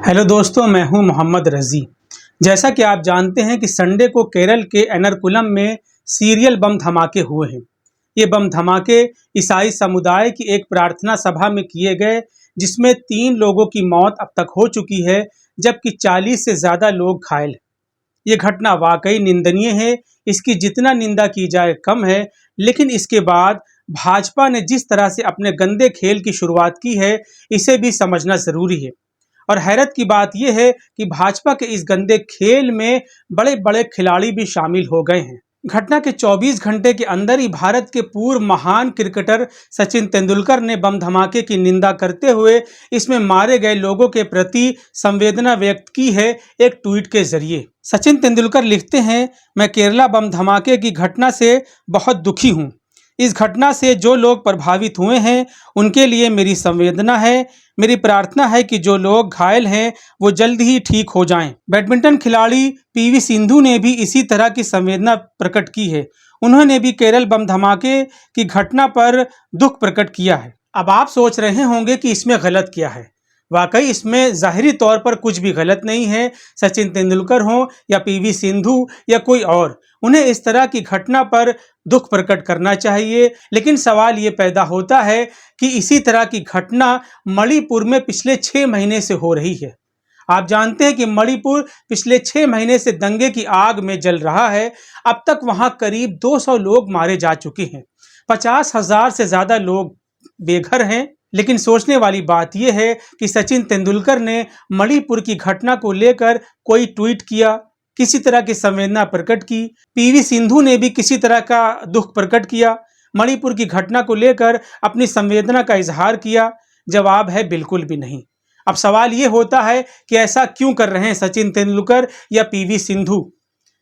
Hello दोस्तों, मैं हूं मोहम्मद रज़ी। जैसा कि आप जानते हैं कि संडे को केरल के एर्नाकुलम में सीरियल बम धमाके हुए हैं। ये बम धमाके ईसाई समुदाय की एक प्रार्थना सभा में किए गए, जिसमें 3 लोगों की मौत अब तक हो चुकी है, जबकि 40 से ज़्यादा लोग घायल हैं। ये घटना वाकई निंदनीय है। इसकी जितना निंदा की जाए कम है, लेकिन इसके बाद भाजपा ने जिस तरह से अपने गंदे खेल की शुरुआत की है, इसे भी समझना ज़रूरी है। और हैरत की बात यह है कि भाजपा के इस गंदे खेल में बड़े बड़े खिलाड़ी भी शामिल हो गए हैं। घटना के 24 घंटे के अंदर ही भारत के पूर्व महान क्रिकेटर सचिन तेंदुलकर ने बम धमाके की निंदा करते हुए इसमें मारे गए लोगों के प्रति संवेदना व्यक्त की है एक ट्वीट के जरिए। सचिन तेंदुलकर लिखते हैं, मैं केरला बम धमाके की घटना से बहुत दुखी हूँ। इस घटना से जो लोग प्रभावित हुए हैं उनके लिए मेरी संवेदना है। मेरी प्रार्थना है कि जो लोग घायल हैं वो जल्द ही ठीक हो जाएं। बैडमिंटन खिलाड़ी पीवी सिंधु ने भी इसी तरह की संवेदना प्रकट की है। उन्होंने भी केरल बम धमाके की घटना पर दुख प्रकट किया है। अब आप सोच रहे होंगे कि इसमें गलत क्या है। वाकई इसमें ज़ाहिरी तौर पर कुछ भी गलत नहीं है। सचिन तेंदुलकर हो या पीवी सिंधु या कोई और, उन्हें इस तरह की घटना पर दुख प्रकट करना चाहिए। लेकिन सवाल ये पैदा होता है कि इसी तरह की घटना मणिपुर में पिछले 6 महीने से हो रही है। आप जानते हैं कि मणिपुर पिछले 6 महीने से दंगे की आग में जल रहा है। अब तक वहां करीब 200 लोग मारे जा चुके हैं। 50,000 से ज़्यादा लोग बेघर हैं। लेकिन सोचने वाली बात यह है कि सचिन तेंदुलकर ने मणिपुर की घटना को लेकर कोई ट्वीट किया, किसी तरह की संवेदना प्रकट की। पीवी सिंधु ने भी किसी तरह का दुख प्रकट किया, मणिपुर की घटना को लेकर अपनी संवेदना का इजहार किया। जवाब है बिल्कुल भी नहीं। अब सवाल ये होता है कि ऐसा क्यों कर रहे हैं सचिन तेंदुलकर या पीवी सिंधु?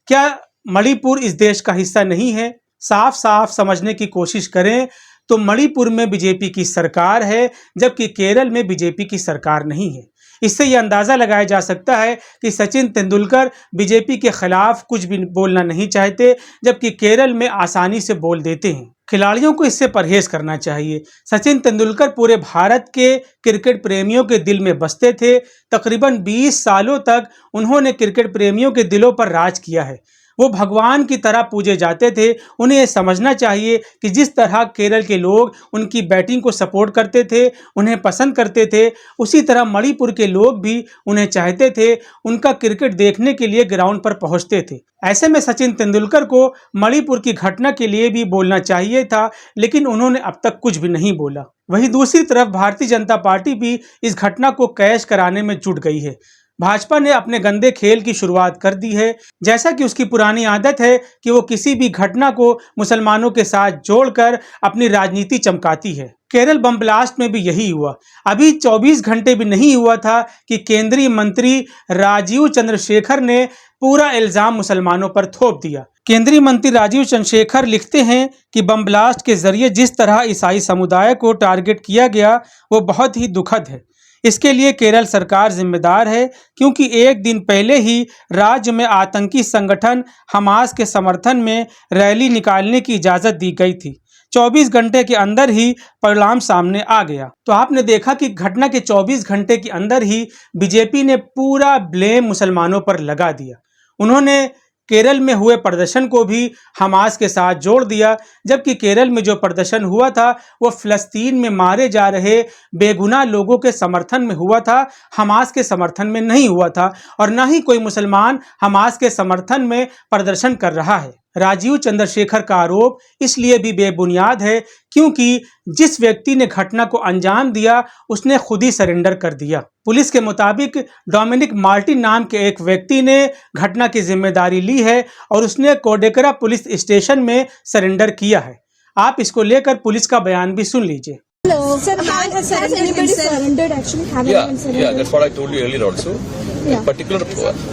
क्या मणिपुर इस देश का हिस्सा नहीं है? साफ साफ समझने की कोशिश करें तो मणिपुर में बीजेपी की सरकार है, जबकि केरल में बीजेपी की सरकार नहीं है। इससे यह अंदाज़ा लगाया जा सकता है कि सचिन तेंदुलकर बीजेपी के खिलाफ कुछ भी बोलना नहीं चाहते, जबकि केरल में आसानी से बोल देते हैं। खिलाड़ियों को इससे परहेज करना चाहिए। सचिन तेंदुलकर पूरे भारत के क्रिकेट प्रेमियों के दिल में बसते थे। तकरीबन 20 सालों तक उन्होंने क्रिकेट प्रेमियों के दिलों पर राज किया है। वो भगवान की तरह पूजे जाते थे। उन्हें ये समझना चाहिए कि जिस तरह केरल के लोग उनकी बैटिंग को सपोर्ट करते थे, उन्हें पसंद करते थे, उसी तरह मणिपुर के लोग भी उन्हें चाहते थे, उनका क्रिकेट देखने के लिए ग्राउंड पर पहुंचते थे। ऐसे में सचिन तेंदुलकर को मणिपुर की घटना के लिए भी बोलना चाहिए था, लेकिन उन्होंने अब तक कुछ भी नहीं बोला। वहीं दूसरी तरफ भारतीय जनता पार्टी भी इस घटना को कैश कराने में जुट गई है। भाजपा ने अपने गंदे खेल की शुरुआत कर दी है। जैसा कि उसकी पुरानी आदत है कि वो किसी भी घटना को मुसलमानों के साथ जोड़कर अपनी राजनीति चमकाती है। केरल बम ब्लास्ट में भी यही हुआ। अभी 24 घंटे भी नहीं हुआ था कि केंद्रीय मंत्री राजीव चंद्रशेखर ने पूरा इल्जाम मुसलमानों पर थोप दिया। केंद्रीय मंत्री राजीव चंद्रशेखर लिखते हैं कि बम ब्लास्ट के जरिए जिस तरह ईसाई समुदाय को टारगेट किया गया वो बहुत ही दुखद है। इसके लिए केरल सरकार जिम्मेदार है, क्योंकि एक दिन पहले ही राज्य में आतंकी संगठन हमास के समर्थन में रैली निकालने की इजाज़त दी गई थी। 24 घंटे के अंदर ही परिणाम सामने आ गया। तो आपने देखा कि घटना के 24 घंटे के अंदर ही बीजेपी ने पूरा ब्लेम मुसलमानों पर लगा दिया। उन्होंने केरल में हुए प्रदर्शन को भी हमास के साथ जोड़ दिया, जबकि केरल में जो प्रदर्शन हुआ था वो फ़लस्तीन में मारे जा रहे बेगुनाह लोगों के समर्थन में हुआ था, हमास के समर्थन में नहीं हुआ था। और ना ही कोई मुसलमान हमास के समर्थन में प्रदर्शन कर रहा है। राजीव चंद्रशेखर का आरोप इसलिए भी बेबुनियाद है क्योंकि जिस व्यक्ति ने घटना को अंजाम दिया उसने खुद ही सरेंडर कर दिया। पुलिस के मुताबिक डोमिनिक मार्टिन नाम के एक व्यक्ति ने घटना की जिम्मेदारी ली है और उसने कोडेकरा पुलिस स्टेशन में सरेंडर किया है। आप इसको लेकर पुलिस का बयान भी सुन लीजिए। Hello. Sir, has anybody surrendered actually? Yeah, that's what I told you earlier also. Yeah. A particular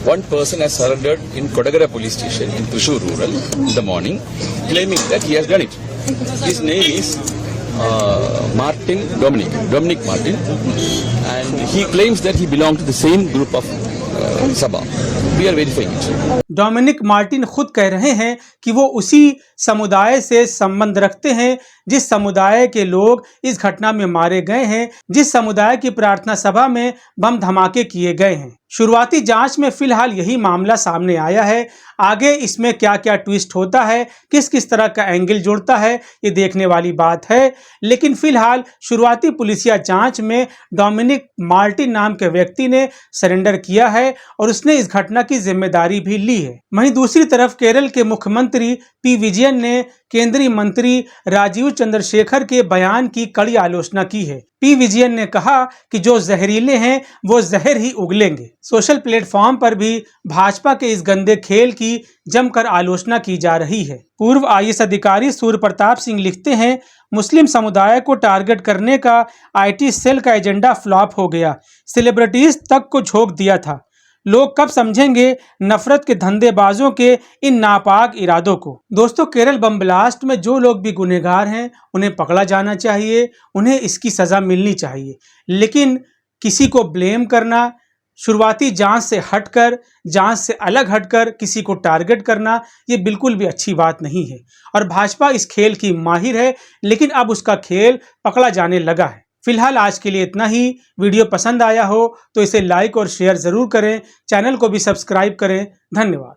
one person has surrendered in Kodagara police station in Thrissur rural in the morning, claiming that he has done it. His name is Dominic Martin, and he claims that he belonged to the same group of Sabha. We are verifying it. Dominic Martin खुद कह रहे हैं कि वो उसी समुदाय से संबंध रखते हैं जिस समुदाय के लोग इस घटना में मारे गए हैं, जिस समुदाय की प्रार्थना सभा में बम धमाके किए गए हैं। शुरुआती जांच में फिलहाल यही मामला सामने आया है। आगे इसमें क्या क्या ट्विस्ट होता है, किस किस तरह का एंगल जुड़ता है, ये देखने वाली बात है। लेकिन फिलहाल शुरुआती पुलिसिया जांच में डोमिनिक मार्टिन नाम के व्यक्ति ने सरेंडर किया है और उसने इस घटना की जिम्मेदारी भी ली है। वहीं दूसरी तरफ केरल के मुख्यमंत्री पी विजयन ने केंद्रीय मंत्री राजीव चंद्रशेखर के बयान की कड़ी आलोचना की है। पी विजयन ने कहा कि जो जहरीले हैं वो जहर ही उगलेंगे। सोशल प्लेटफॉर्म पर भी भाजपा के इस गंदे खेल की जमकर आलोचना की जा रही है। पूर्व आईएएस अधिकारी सूर्य प्रताप सिंह लिखते हैं, मुस्लिम समुदाय को टारगेट करने का आईटी सेल का एजेंडा फ्लॉप हो गया, सेलिब्रिटीज तक को झोंक दिया था। लोग कब समझेंगे नफरत के धंधेबाजों के इन नापाक इरादों को। दोस्तों, केरल बम ब्लास्ट में जो लोग भी गुनहगार हैं उन्हें पकड़ा जाना चाहिए, उन्हें इसकी सजा मिलनी चाहिए। लेकिन किसी को ब्लेम करना, शुरुआती जांच से हटकर, जांच से अलग हटकर किसी को टारगेट करना, ये बिल्कुल भी अच्छी बात नहीं है। और भाजपा इस खेल की माहिर है, लेकिन अब उसका खेल पकड़ा जाने लगा है। फिलहाल आज के लिए इतना ही। वीडियो पसंद आया हो तो इसे लाइक और शेयर ज़रूर करें, चैनल को भी सब्सक्राइब करें। धन्यवाद।